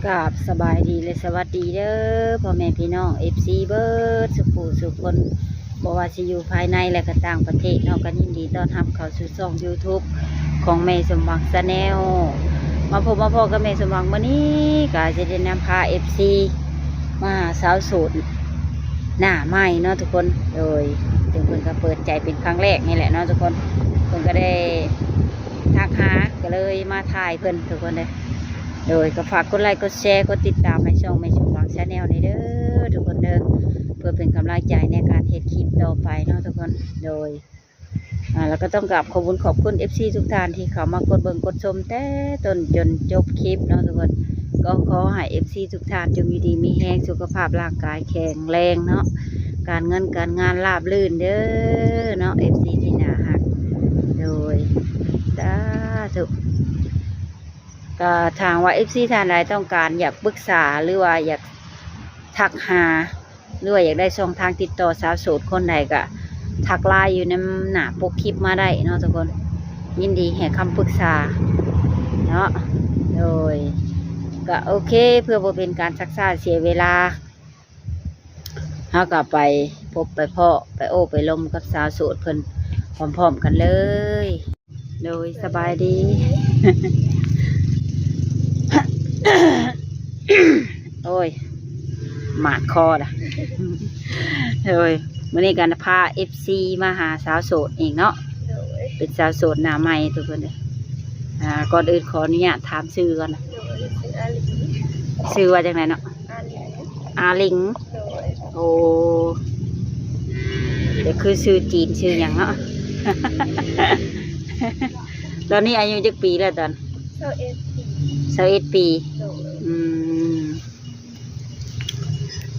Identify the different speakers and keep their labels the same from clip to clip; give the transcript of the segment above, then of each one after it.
Speaker 1: กราบสบายดีเลยสวัสดีเด้อพ่อแม่พี่น้องFCเบิร์ดสุขสุขคนบอกว่าจะอยู่ภายในและก็ต่างประเทศเนาะกันยินดีต้อนรับเข้าสู่ช่อง YouTube ของแม่สมหวังชาแนลมาพบมาพอกับแม่สมหวังวันนี้ก็จะได้นำพา FC มาหาสาวโสดหน้าใหม่เนาะทุกคนโดยถึงเพิ่นก็เปิดใจเป็นครั้งแรกนี่แหละเนาะทุกคนเพิ่นก็ได้ทักหาก็เลยมาถ่ายเพิ่นทุกคนเลยโดยก็ฝากกดไลค์กดแชร์กดติดตามให้ช่องแม่สมหวังชาแนลในเด้อทุกคนเด้อเพื่อเป็นกำลังใจในการเฮ็ดคลิปต่อไปเนาะทุกคนโดยแล้วก็ต้องกราบขอบคุณ FC ทุกท่านที่เข้ามากดเบิ่งกดชมแต่ต้นจนจบคลิปเนาะทุกคนก็ขอให้ FC ทุกท่านจงอยู่ดีมีแรงสุขภาพร่างกายแข็งแรงเนาะการเงินการงานราบรื่นเด้อเนาะ FC ที่น่ารักโดยสาธุก็ทางว่า FC ท่านใดต้องการอยากปรึกษาหรือว่าอยากทักหาหรือว่าอยากได้ช่องทางติดต่อสาวโสดคนใดก็ทักไลน์อยู่ในหน้าปกคลิปมาได้เนาะทุกคนยินดีให้คำปรึกษาเนาะโดยก็โอเคเพื่อบ่เป็นการซักซ่าเสียเวลาเฮาก็ไปพบไปพ่อไปโอ้ไปลมกับสาวโสดเพิ่นพร้อมๆกันเลยโดยสบายดี โอ้ยหมาดคอด่ะโอ้ยวันนี้การพา FC มาหาสาวโสดเองเนาะเป็นสาวโสดหน้าใหม่ทุกคนเลยก่อนอื่นขออนุญาตถามชื่อก่อนนะชื่อว่าจากไหนเนาะอาลิงโอ้เดี๋ยวคือชื่อจีนชื่ออย่างเนาะ ตอนนี้อายุจักปีแล้วตอน21 ปี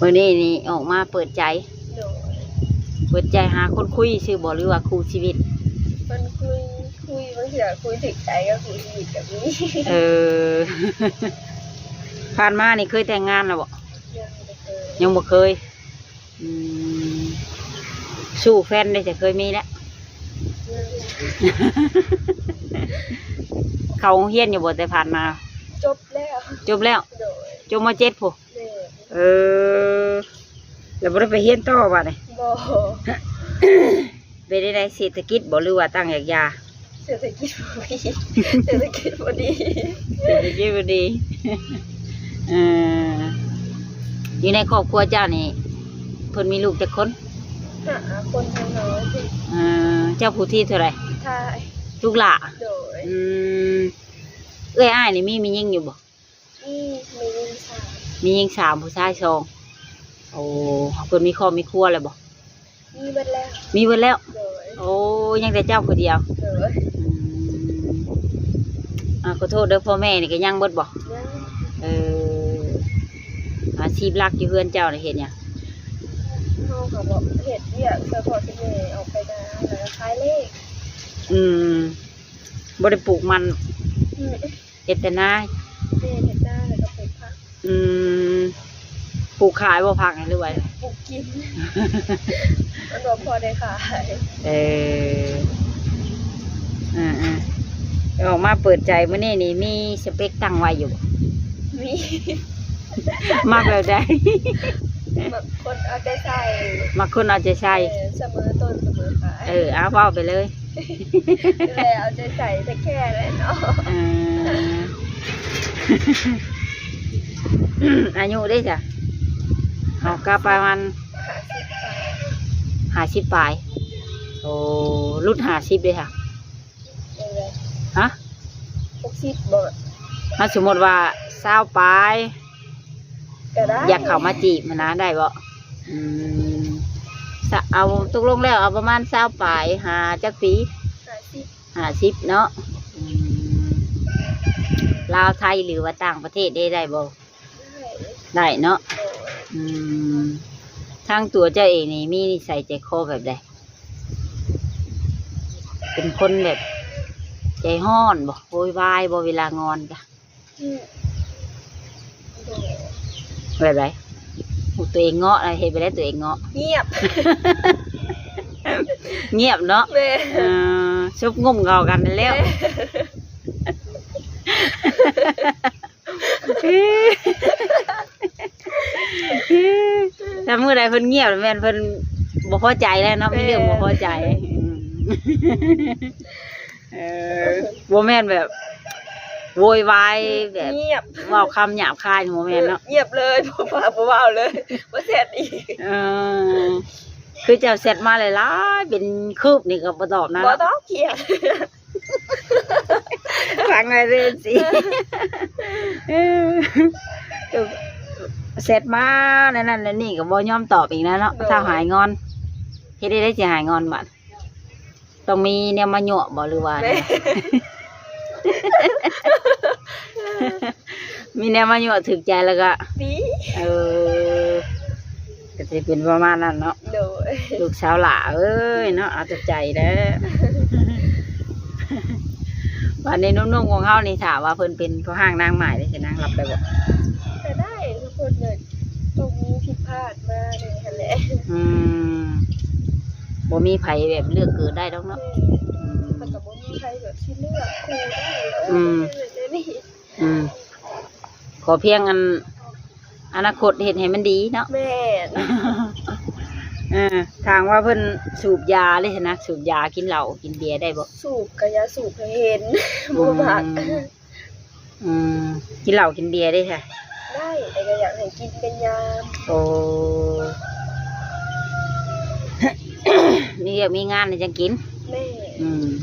Speaker 1: วันนี้นี่ออกมาเปิดใจหาคนคุยชื่อบอกหรือว่าครูชีวิต
Speaker 2: คนคุยบางทีคุยถึงใจก็คุยชีวิตกับนี้
Speaker 1: ผ่านมานี่เคยแต่งงานแล้วบ่ยังบ่เคยสู้แฟนได้จะเคยมีแล้ว เขาเฮียนอยู่บ่แต่ผ่านมา
Speaker 2: จบแล้ว
Speaker 1: จบมา7พุ่นแล้วบ่ได้ไปเฮียนต่อบ่นี่
Speaker 2: บ่
Speaker 1: เป็นได้เศรษฐกิจบ่หรือว่าตั้งอยากยา
Speaker 2: เศรษฐกิจบ่ดีเศรษฐกิจบ่ดี
Speaker 1: อยู่ในครอบครัวเจ้านี่เพิ่นมีลูกจักคน
Speaker 2: คนน้อยสิ
Speaker 1: เจ้าผู้ที่เท่าไหร่
Speaker 2: ใช่
Speaker 1: ลูกหล่า
Speaker 2: โดย
Speaker 1: อ้ายนี่มียิ่งอยู่บ่มียิ่ง3ผู้ชาย2โอ้เพิ่นมีครอบมีครัวแล้วบ่
Speaker 2: มีเบิด
Speaker 1: แล้วโอ้ยังแต่เจ้าคนเดียวขอโทษเด้อพ่อแม่นี่ก็ยังเบิดบ่อาชีพหลักอยู่เฮือนเจ้าน่ะเฮ็ดหยัง
Speaker 2: เฮาก็บ่เฮ็ดเวียกซัพพอร์ตที่แม่ออกไปนาแล้วขายเลข
Speaker 1: บ่ได้ปลูกมันเฮ็ดแต่นา
Speaker 2: เฮ็ดนาแล้วก็ปลูกผัก
Speaker 1: ปลูกขายบ่ผักหรือว่า
Speaker 2: ปลูกกินมันบ่พอได้ขาย
Speaker 1: ออกมาเปิดใจมื้อนี้นี่มีสเปคตั้งไว้อยู่บ่
Speaker 2: มี
Speaker 1: มากแบบใด
Speaker 2: บางคนเอาใจใส่
Speaker 1: มาคนเอาใจใส่
Speaker 2: เสมอต้นเสมอปลาย
Speaker 1: เอาเว้าไปเลย
Speaker 2: เอาใจใส่แต่แค่เลยเนาะ
Speaker 1: อายุได้จ้ะเอาก็ประมาณ50ปลายโอ้รุ่น50เลยค่ะฮะ
Speaker 2: 60บ่
Speaker 1: ถ้าสมมติว่า20ปลายอยากเข้ามาจีบมันนะได้บ่เอาตกลงแล้วเอาประมาณ20ปลายหาจักปี50เนาะลาวไทยหรือว่าต่างประเทศได้บ่ได้เนาะทางตัวเจ้าเองนี่มีนิสัยใจคอแบบใดเป็นคนแบบใจห้อนบ่โวยวายบ่เวลางอนจ้ะแบบไรตัวเองเงาะอะไรเห็นไปแล้วตัวเองเงาะ
Speaker 2: เงียบ
Speaker 1: เงียบเนาะชุบงุ่มเงากันแล้ว มื้อใดเพิ่นเงียบแม่นเพิ่นบ่พอใจแล้วเนาะมีเรื่องบ่พอใจเออบ่แม่นแบบโวยวายแบบ
Speaker 2: เงียบ
Speaker 1: เว้าคำหยาบคายบ่แม่นเนาะ
Speaker 2: เงียบเลยบ่ว่าบ่เว้าเลยบ่เสร็จอีก
Speaker 1: เออคือเจ้าเสร็จมาหลายๆเป็นคืบนี่ก็บ่ตอบนะ
Speaker 2: บ่ต้องเครียด
Speaker 1: ฟังไว้เรื่องสิเออเสร็จมานั่นนั่นนี่ก็บ่ยอมตอบอีกนะเนาะถ้าหายงอนเฮ็ดได้สิหายงอนบัดต้องมีแนวมายั่วบ่หรือว่า
Speaker 2: แม่
Speaker 1: มีแนวมายั่วถึกใจแล้วก็
Speaker 2: ดี
Speaker 1: เออก็สิเป็นประมาณนั้นเนาะ
Speaker 2: โดย
Speaker 1: ลูกสาวหล่าเอ้ยเนาะเอาแต่ใจเด้อ วันนี้นุ่มๆของเขานี่ถามว่าเพิ่นเป็นพ่อห้างนางใหม่ได้สินางรับได้บ่
Speaker 2: แต่ได้ทุกคนเลยตรงนี้ผิดพลาดมาเลยหั่นแหละ
Speaker 1: อืมบ่มีไผแบบเลือกเกิดได้ดอกเนาะอืม
Speaker 2: มันก็บ่มีใครแบบที่เลือกครูได้
Speaker 1: อืม
Speaker 2: เลยนี่
Speaker 1: อืมขอเพียงอนาคตเฮ็ดให้มันดีเนาะ
Speaker 2: แม่น
Speaker 1: ทางว่าเพิ่นสูบยาเลยสินะสูบยากินเหล้ากินเบียร์ได้บ่
Speaker 2: สูบก็อย่าสูบให้เห็นบ่มัก
Speaker 1: อืมกินเหล้ากินเบียร์ได้ค่ะ
Speaker 2: ได้แต่ก็อยากให้กินเป็นยาม
Speaker 1: โอ้ นี่มีงานนี่จังกิน
Speaker 2: แม่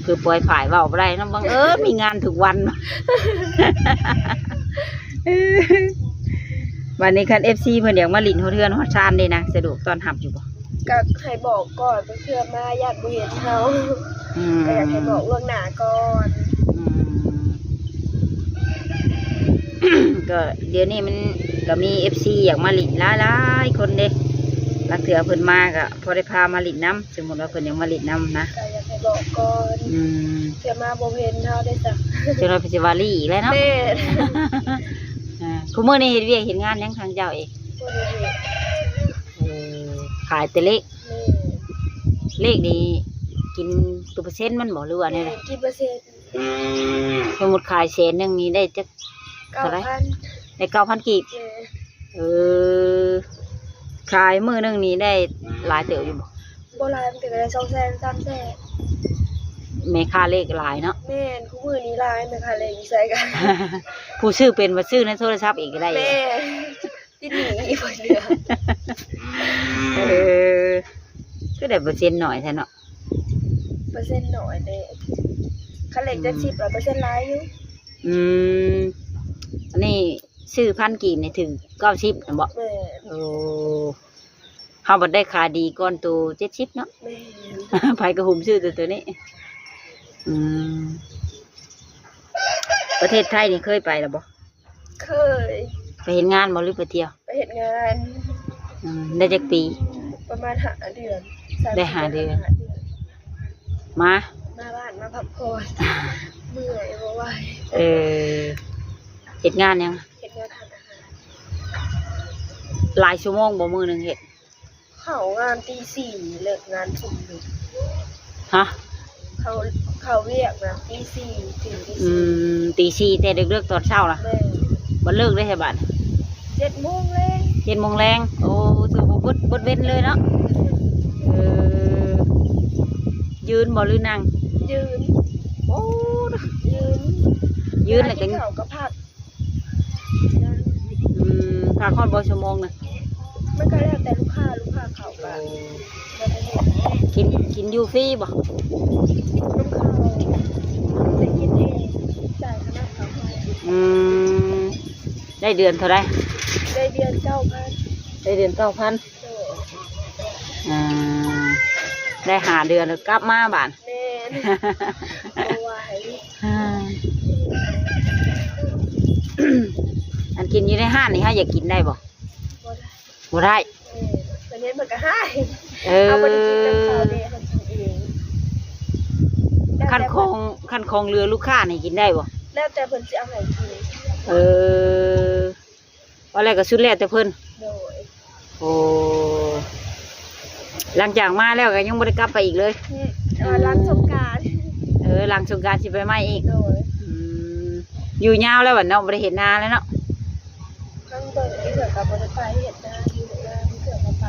Speaker 1: คือปล่อยฝ่ายเว้าบ่ได้เนาะบังเอิญมีงานทุกวัน วันนี้คัน FC เพิ่นอยากมาลิ้นฮอดเทือนฮอดชานเด้นะสะดวกต้อนรับอยู่บ่
Speaker 2: ก็ให้บอกก่อนเพื่อมาญาติบ่เห็นเฮา
Speaker 1: อืม
Speaker 2: ก็อยากให้บอกล่วงหน้าก่อน
Speaker 1: ก็เดี๋ยวนี้มันก็มี FC อยากมาลิ้นหลายๆคนเด้ลักเถือเพิ่นมาก็พอได้พามาลิ้นน้ำสมมุติว่าเพิ่นอยากมาลิ้นน้ำนะ
Speaker 2: ก็อยากให้บอกก่อน เพื่อมาบ่เห็นเฮาได้สัก
Speaker 1: จนเราไปสิวาลีอีกแล้วเนาะ
Speaker 2: แม่
Speaker 1: คุมื้อนี้เฮ็ดเวียกเฮ็ดงานหยังทางเจ้าเอง
Speaker 2: บ่ได้เห็น
Speaker 1: ขายแต่เลข
Speaker 2: แม่
Speaker 1: เลขนี่กินตัวเปอร์เซ็นต์มันบ่หรือว่าแนวใด
Speaker 2: กี่เปอร์เซ็นต์
Speaker 1: สมมุติขายแสนหนึงนี่ได้จัก เท่าไหร่
Speaker 2: 9,000
Speaker 1: ได้ 9,000 กีบ
Speaker 2: แม่
Speaker 1: เออขายมื้อหนึงนี่ได้หลายเติบอยู่บ่
Speaker 2: บ่หลายมันก็ได้200,000 300,000
Speaker 1: แม่ค้าเลขหลายเนาะ
Speaker 2: แม่นคู่มือนี้หลายแม่ค่ะเลยใส่กัน
Speaker 1: ผู้ซื้อเป็นว่าซื้อในโทรศัพท์อีกก็ได้
Speaker 2: แม่ที่หนีอีกคนเดียว
Speaker 1: เออก็ได้เปอร์เซ็นต์หน่อยแท้เนาะ
Speaker 2: เปอร์เซ็นต์น้อยเด้คันเลขจัก10แล้วเปอร์เซ็นต์หลายอยู่
Speaker 1: อืมอันนี้ซื้อ1,000กีบนี่ถึง90นะบ่
Speaker 2: แม่
Speaker 1: โอ้เฮาบ่ได้ค่าดีก่อนตัว70เนาะ
Speaker 2: แม่
Speaker 1: ไผก็หุ่มชื่อตัวนี้ อืม ประเทศไทยนี่เคยไปแล้วบ่
Speaker 2: เคย
Speaker 1: ไปเห็นงานบ่หรือไปเที่ยว
Speaker 2: ไปเฮ็ดงาน
Speaker 1: ได้จักปี
Speaker 2: ประมาณ5เดือน
Speaker 1: ได้5เดือน
Speaker 2: 5
Speaker 1: มา
Speaker 2: มาบ้านมาพักผ่อนเมื่อยบ่ไหว
Speaker 1: เออเฮ็ดงานยัง
Speaker 2: เฮ็ดงานทานอาหาร
Speaker 1: หลายชั่วโมงบ่มื้อหนึงเฮ็ด
Speaker 2: เข้างานตี 4เลิกงานทุ่มหนึ่ง
Speaker 1: ฮะ
Speaker 2: เขาเรียกนะตี 4ถึงตี
Speaker 1: อืมตี4แต่ดึกๆตอนเช้าล่ะ
Speaker 2: 4แม่
Speaker 1: บ่เลิกได้ใช่บัด
Speaker 2: 7 โมงเลย
Speaker 1: 7 โมงแรงโอ้ถือว่าบ่เว้นเลยเนาะเออยืนบ่หรือนั่ง
Speaker 2: ยืน
Speaker 1: โอ้
Speaker 2: ยืน
Speaker 1: ยืนแล้วก็
Speaker 2: เขาก็พัก
Speaker 1: พักฮอดบ่ชั่วโมงน่ะ
Speaker 2: มันก็แล้วแต่ลูกค้าเขาก็แล้วแต่เห็น
Speaker 1: กินอยู่ฟรีบ่
Speaker 2: ลูกค้าจะกินเองจ่ายคณะเขาไป
Speaker 1: ได้เดือนเท่าไร
Speaker 2: ได้เดือน9,000
Speaker 1: ได้เดือน9,000
Speaker 2: โดย
Speaker 1: ได้หาเดือนแล้วกลับมาบ้าน
Speaker 2: แม่นบ่ไหว
Speaker 1: อันกินอยู่ในห้างนี่ฮะอยากกินได้บ่
Speaker 2: บ่ได้
Speaker 1: บ่ได้
Speaker 2: แม่นเห็นมันก็ให้
Speaker 1: เอ
Speaker 2: เอาบ่ได้กินน้ำเขา
Speaker 1: อ
Speaker 2: เด้เขากินเอง
Speaker 1: ขั้นคงเรือลูกค้านี่กินได้บ่
Speaker 2: แล้วแต่เพิ่นสิเอาให้กิน
Speaker 1: เออว่าแล้วก็สุดแล้วแต่เพิ่น
Speaker 2: โดย
Speaker 1: โอ้หลังจากมาแล้วก็ยังบ่ได้กลับไปอีกเลย
Speaker 2: ร้านสงกรานต์
Speaker 1: หลังสงกรานต์สิไปใหม่อีก
Speaker 2: โดย
Speaker 1: อยู่ยาวแล้วบัดเนาะบ่ได้เห็นหน้าแล้วเนาะ
Speaker 2: ข้างเบิ่งที่เกิดกับบริษัทเห็ดนาอยู่นาที่เกิดกับไป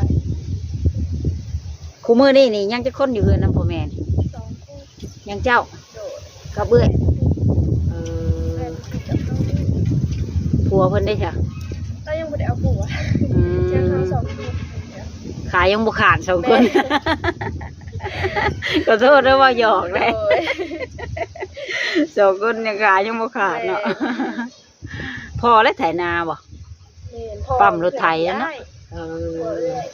Speaker 1: คู่มือนี่ยังจะคนอยู่เฮือนน้ำพ่อแม่นี่
Speaker 2: 2 คน
Speaker 1: ยังเจ้า
Speaker 2: โดด
Speaker 1: กับเอื้อยเอ
Speaker 2: แม่
Speaker 1: อ
Speaker 2: ที่กับเขา
Speaker 1: ผัวเพิ่นได้จ้ะ
Speaker 2: เรายังบ่ได้เอาผัว
Speaker 1: อื
Speaker 2: ยังเฮาม 2 คน
Speaker 1: ขายังบุขาด2 คน
Speaker 2: แม่
Speaker 1: ก็โทษด้วยว่าหยอก
Speaker 2: โด
Speaker 1: เลย 2 คนยังขายังบุขาดเนาะ พอแล้วไถนาบ่
Speaker 2: แม่นพ่อ
Speaker 1: ปั๊มรถไถอะเนาะ เอ
Speaker 2: พ่อ
Speaker 1: อ
Speaker 2: เอื้อย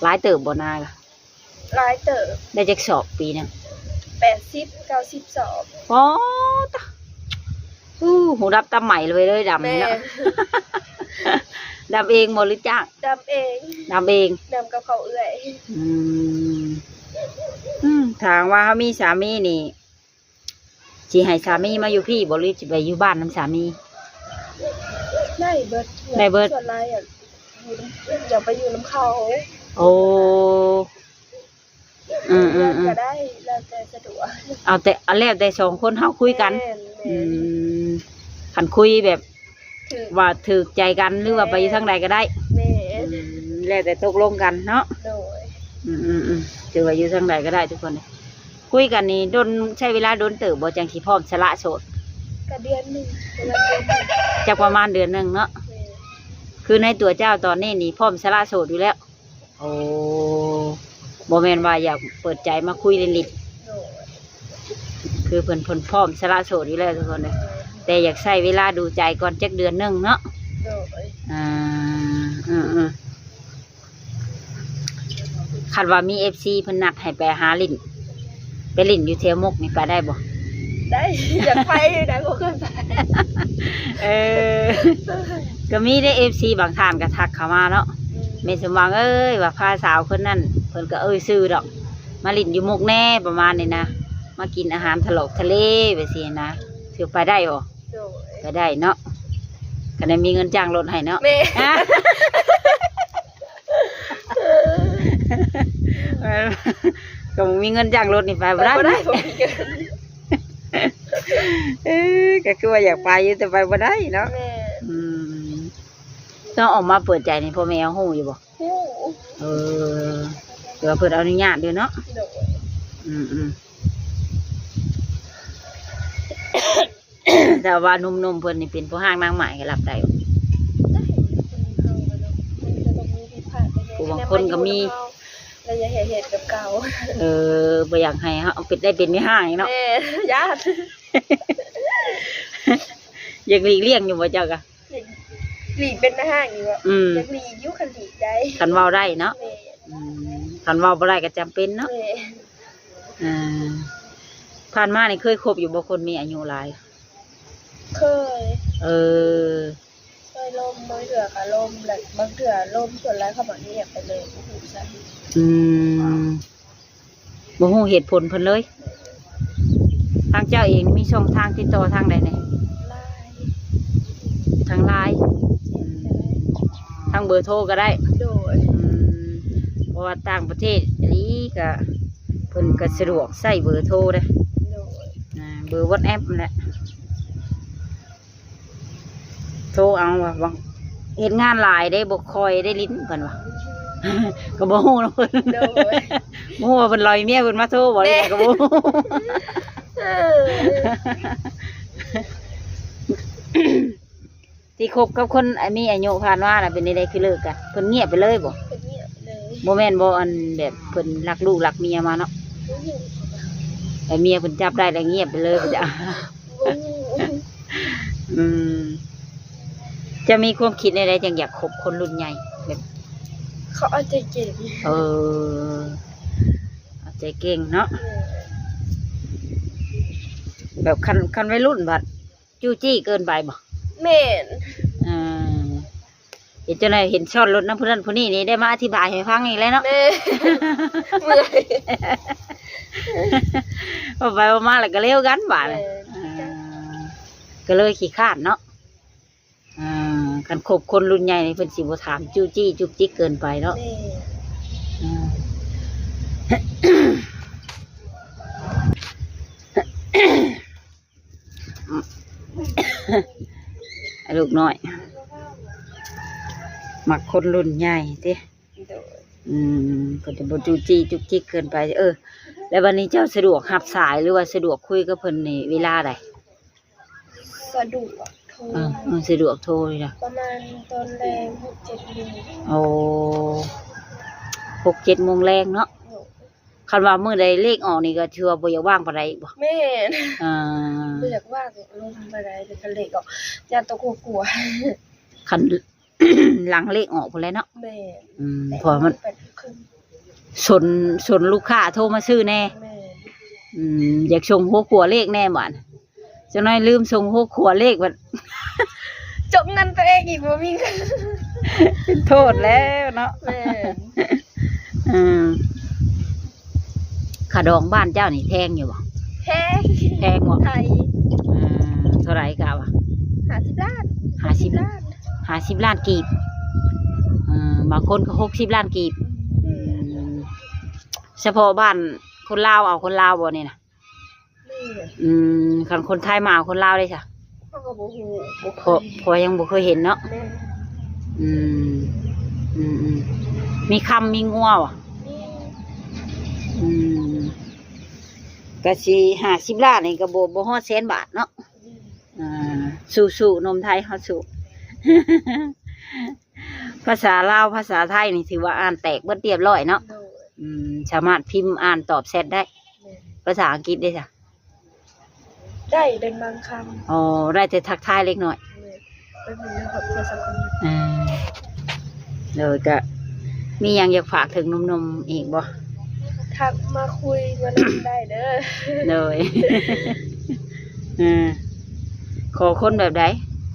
Speaker 1: หลายเติบบ่นาล่ะ
Speaker 2: หลายเติบ
Speaker 1: ได้จักสอบปีหนึง
Speaker 2: 80 90สอบ
Speaker 1: อ๋อตะหูดับตาใหม่เลยดำ
Speaker 2: แม่
Speaker 1: เนาะ ดำเองบ่หรือจ้าง
Speaker 2: ดำเอง
Speaker 1: ดำเอง
Speaker 2: ดำกับเขาเอื้อย
Speaker 1: อืมทางว่าเขามีสามีนี่สิให้สามีมาอยู่พี่บ่หรือสิไปอยู่บ้านน้ำสามี
Speaker 2: ได้เบิด
Speaker 1: ได้เบิด
Speaker 2: ส่วนหลายอยากไปอยู่น้ำเขา
Speaker 1: โอ้
Speaker 2: ก็ได้แล้วแต่สะดวก
Speaker 1: เอาแต่อันแรกแต่2 คนเฮาคุยกัน
Speaker 2: แม่
Speaker 1: อืมคันคุยแบบ
Speaker 2: ถือ
Speaker 1: ว่าถูกใจกันหรือว่าไปอยู่ทางใดก็ได้
Speaker 2: แม่
Speaker 1: แล้วแต่ตกลงกันเนาะ
Speaker 2: โดย
Speaker 1: ถือว่าอยู่ทางใดก็ได้ทุกคนเลยคุยกันนี่โดนใช้เวลาโดนเติบบ่จังสิพร้อมสละโสด
Speaker 2: กระเดือนหนึ่งเวลาเดือนหนึ่ง
Speaker 1: จักประมาณเดือนหนึงเนาะ
Speaker 2: แม่
Speaker 1: คือในตัวเจ้าตอนนี้นี่พร้อมสละโสดอยู่แล้ว โอ้บ่แม่นว่าอยากเปิดใจมาคุยเล่น
Speaker 2: โดย
Speaker 1: ๆคือเพิ่นพร้อมสละโสดอยู่แล้วทุกคนเลยแต่อยากใช้เวลาดูใจก่อนจักเดือนหนึงเนาะ
Speaker 2: โดย
Speaker 1: อ่าคันว่ามี FC เพิ่นนัดให้ไปหาลิ้นไปลิ้นอยู่เทียวมุกนี่ไปได้บ่
Speaker 2: ได้อยากไปได้บ่เคยไป
Speaker 1: เออ ก็มีได้ FC บางท่านก็ทักเข้ามาเนาะแม่สมหวังเอ้ยว่าพาสาวคนนั้นเพิ่นก็ซื้อดอก มาลิ้นอยู่มุกแน่ประมาณนี้นะมากินอาหารทะเลทะเลไปสินะถือไปได้บ่
Speaker 2: โดย
Speaker 1: ไปได้เนาะก็ได้มีเงินจ้างรถให้เนาะ
Speaker 2: แม่
Speaker 1: อ่ะ ก็มีเงินจ้างรถนี่ไปบ่ได้
Speaker 2: บ่ได้บ่มีเงิน
Speaker 1: ก็คือว่าอยากไปอยู่แต่ไปบ่ได้เนาะ
Speaker 2: แม่
Speaker 1: อืมต้องออกมาเปิดใจนี่พ่อแม่ฮู้อยู่บ่
Speaker 2: ฮู้
Speaker 1: เออเดี๋ยวเพิ่นอนุญาตด้วยเนาะ
Speaker 2: โดย
Speaker 1: อืม แต่ว่าหนุ่มๆเพิ่นนี่เป็นผู้ห้างนางหมายก็รับได้
Speaker 2: ได้คนเข้ามาเนาะมันจะต้องมีผิดพลาดไป
Speaker 1: ผู้บางคนก็มี
Speaker 2: แล้วอย่าเหตุกับเก่า
Speaker 1: บ่อยากให้เฮาเอาเป็ดได้เป็นไม่ห้างอีกเนาะ
Speaker 2: แม่ญาติ
Speaker 1: อยากหลีกเลี่ยงอยู่บ่เจ้าก็
Speaker 2: หลีกเป็นห้างอยู่อ่ะ
Speaker 1: อืม
Speaker 2: ยังหลีกยุคันหลีกได้
Speaker 1: คันเว้าได้เนาะ
Speaker 2: แม่
Speaker 1: คันเว้าบ่ได้ก็จำเป็นเนาะ
Speaker 2: แม่
Speaker 1: อ่าผ่านมานี่เคยคบอยู่บ่คนมีอายุหลาย
Speaker 2: เคย
Speaker 1: เออ
Speaker 2: เคยล่มบางเถื่อค่ะล่มแบบบางเถื่อล่มส่วนแล้วเขาบอกนี่อยากไปเลยโอ้โหใช่
Speaker 1: บ่ฮู้เหตุผลเพิ่นเลย ทางเจ้าเองมีช่องทางติดต่อทางใดไหน
Speaker 2: ไล่
Speaker 1: ทางไลน์ทางเบอร์โทรก็ได้
Speaker 2: โดย
Speaker 1: เพราะว่าต่างประเทศอันนี้ก็เพิ่นก็สะดวกใช้เบอร์โทรเด้
Speaker 2: โดย
Speaker 1: เบอร์ WhatsApp นั่นแหละโทรเอาว่าบางเฮ็ดงานหลายได้บ่คอยได้ลิ้นเพิ่นว่า ก็บ่ฮู้นะเพิ่น
Speaker 2: โดย
Speaker 1: บ่ฮู้ว่าเพิ่นลอยเมียเพิ่นมาโทรบ่ได้ก็บ่ฮู้
Speaker 2: เออ
Speaker 1: ที่คบกับคนมีอายุผ่านว่าน่ะเป็นได้คือเลิกกันเพิ่นเงียบไปเลยบ่
Speaker 2: เป็นเงียบเลย
Speaker 1: บ่แม่นบ่อันแบบเพิ่นรักลูกรักเมียมาเนาะ
Speaker 2: โอ้โห
Speaker 1: แต่เมียเพิ่นจับได้แล้วเงียบไปเลยเพิ่นจะ
Speaker 2: โอ้โห
Speaker 1: อืมจะมีความคิดในใดจังอยากคบคนรุ่นใหญ่แบบ
Speaker 2: เขาเอาใจเก่ง
Speaker 1: เออเอาใจเก่งเนาะแบบคันวัยรุ่นบัดจู้จี้เกินไปบ่
Speaker 2: แม่น
Speaker 1: อ่าเห็นจังได๋เห็นซ่อนรถนำผู้นั้นผู้นี้นี่ได้มาอธิบายให้ฟังอีกแล้วเนาะ
Speaker 2: แม่เมื่อย
Speaker 1: พอไปพอมาแล้วก็เร็วกันบาดเลยก็เลยขี้คร้านเนาะคันคบคนรุ่นใหญ่นี่เพิ่นสิบ่ถามจู้จี้จุกจิกเกินไปเนาะ
Speaker 2: แม่
Speaker 1: ลูกน้อยมักคนรุ่นใหญ่ติ
Speaker 2: โดย
Speaker 1: ก็จะบ่จูจี้จุกจิกเกินไปแล้ววันนี้เจ้าสะดวกรับสายหรือว่าสะดวกคุยกับเพิ่นในเวลาใด
Speaker 2: สะดวกโทร
Speaker 1: สะดวกโทรเลยนะ
Speaker 2: ประมาณตอนแรง6-7 โมง
Speaker 1: โอ้6-7 โมงแรงเนาะ
Speaker 2: โดย
Speaker 1: คันว่ามื้อใดเลขออกนี่ก็ถือว่าบ่อยากว่างปานใดบ่
Speaker 2: แม่น
Speaker 1: อ่า
Speaker 2: บ่อยากว่างลงบ่ได้แต่ก็เลขออกยานตกกลัว
Speaker 1: คัน หลังเลขออกพุ่นแหล้วเนาะ
Speaker 2: แม่น
Speaker 1: เพราะมัน สนลูกค้าโทรมาซื้อแน่
Speaker 2: แม่น
Speaker 1: อยากส่งหัวขัวเลขแน่บ่านจังน้อยลืมส่งหัวขัวเลขบัด
Speaker 2: จบเงินตัวเองอีกบ่มีเงิน
Speaker 1: เป็นโทษแล้วเนาะ
Speaker 2: แม่น
Speaker 1: ขาดองบ้านเจ้านี่แพงอยู่บ่
Speaker 2: แพง
Speaker 1: แพงบ่
Speaker 2: ไทย
Speaker 1: เท่าไหร่กะวะ
Speaker 2: 50 ล้าน
Speaker 1: 50
Speaker 2: ล้าน
Speaker 1: 50 ล้านกีบบางคนก็60 ล้านกีบเฉพาะบ้านคนลาวเอาคนลาวบ่นี่นะ
Speaker 2: นี่
Speaker 1: คันคนไทยมาเอาคนลาวได้จ้ะ
Speaker 2: เขาก็บ่ฮู้บ่
Speaker 1: เพราะยังบ่เคยเห็นเนาะ
Speaker 2: แม่น
Speaker 1: อืมมีคำมีงัวบ่
Speaker 2: นี่
Speaker 1: ก็สิ50 ล้านนี่ก็บ่ฮอดแสนบาทเนาะสู้ๆนมไทยเฮาสู้ ภาษาลาวภาษาไทยนี่ถือว่าอ่านแตกเบิดเรียบร้อยเนาะ
Speaker 2: โดย
Speaker 1: สามารถพิมพ์อ่านตอบแชทได้
Speaker 2: แม่น
Speaker 1: ภาษาอังกฤษได้จ้ะ
Speaker 2: ได้เป็นบางคำ
Speaker 1: อ๋อได้แต่ทักทายเล็กน้อย
Speaker 2: เป็นเรื่องของโทรศัพท์คนนี้
Speaker 1: เลยก็มีหยังอยากฝากถึงหนุ่มๆอีกบ่
Speaker 2: ทักมาคุยมาเล่นได้เด้อ
Speaker 1: เลย ขอคนแบบใด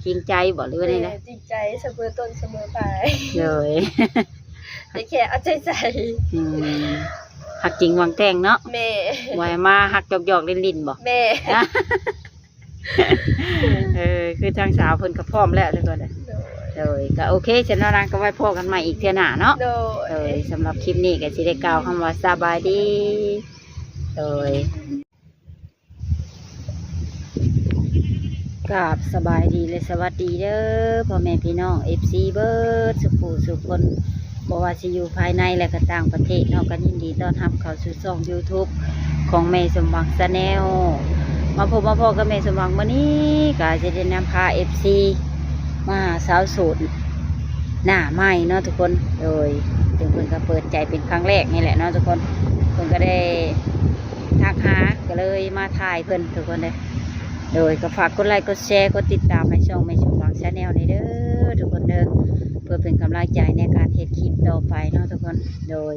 Speaker 1: จริงใจบ่หรือว่าไงนะ
Speaker 2: จริงใจเสมอต้นเสมอปลาย
Speaker 1: เลย
Speaker 2: แต่แค่เอาใจใส่
Speaker 1: หักจริงหวังแต่งเนาะ
Speaker 2: แม่
Speaker 1: ไว้มาหักหยอกๆลิ้นๆบ่
Speaker 2: แม่
Speaker 1: คือทางสาวเพิ่นก็พร้อมแล้วทุกคนเลยก็โอเคฉันว่านางก็ไว้พอกันใหม่อีกเทื่อหน้าเนาะ
Speaker 2: โดย
Speaker 1: สำหรับคลิปนี้ก็สิได้กล่าวคำว่าสบายดีกราบสบายดีและสวัสดีเด้อพ่อแม่พี่น้อง FC เบิร์ดสุขสุขคนบ่ว่าสิอยู่ภายในและก็ต่างประเทศเนาะก็ยินดีต้อนรับเข้าสู่ช่อง YouTube ของแม่สมหวังชาแนลมาพบมาพอกับแม่สมหวังมื้อนี้ก็จะได้นำพา FC มาหาสาวโสดหน้าใหม่เนาะทุกคนโดยถึงเพิ่นก็เปิดใจเป็นครั้งแรกนี่แหละเนาะทุกคนเพิ่นก็ได้ทักหาก็เลยมาถ่ายเพิ่นทุกคนเลยโดยก็ฝากกดไลค์กดแชร์กดติดตามให้ช่องแม่สมหวังชาแนลนี่เด้อทุกคนเด้อเพื่อเป็นกำลังใจในการเฮ็ดคลิปต่อไปเนาะทุกคนโดย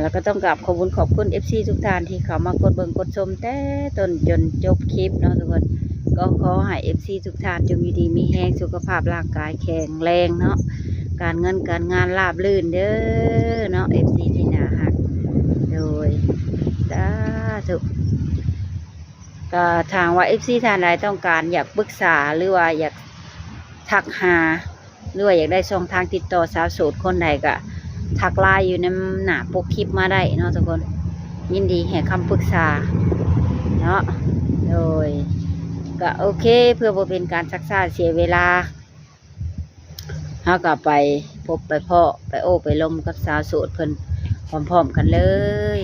Speaker 1: แล้วก็ต้องกราบขอบคุณ FC ทุกท่านที่เข้ามากดเบิ่งกดชมแต่ต้นจนจบคลิปเนาะทุกคนก็ขอให้ FC ทุกท่านจงอยู่ดีมีแรงสุขภาพร่างกายแข็งแรงเนาะการเงินการงานราบรื่นเด้อเนาะ FC ที่น่ารักโดยสาธุก็ทางว่า FC ท่านใดต้องการอยากปรึกษาหรือว่าอยากทักหาหรือว่าอยากได้ช่องทางติดต่อสาวโสดคนใดก็ทักไลน์อยู่ในหน้าปกคลิปมาได้เนาะทุกคนยินดีให้คำปรึกษาเนาะโดยก็โอเคเพื่อบ่เป็นการซักซ่าเสียเวลาเฮาก็ไปพบไปพ่อไปโอ้ไปลมกับสาวโสดเพิ่นพร้อมๆกันเลย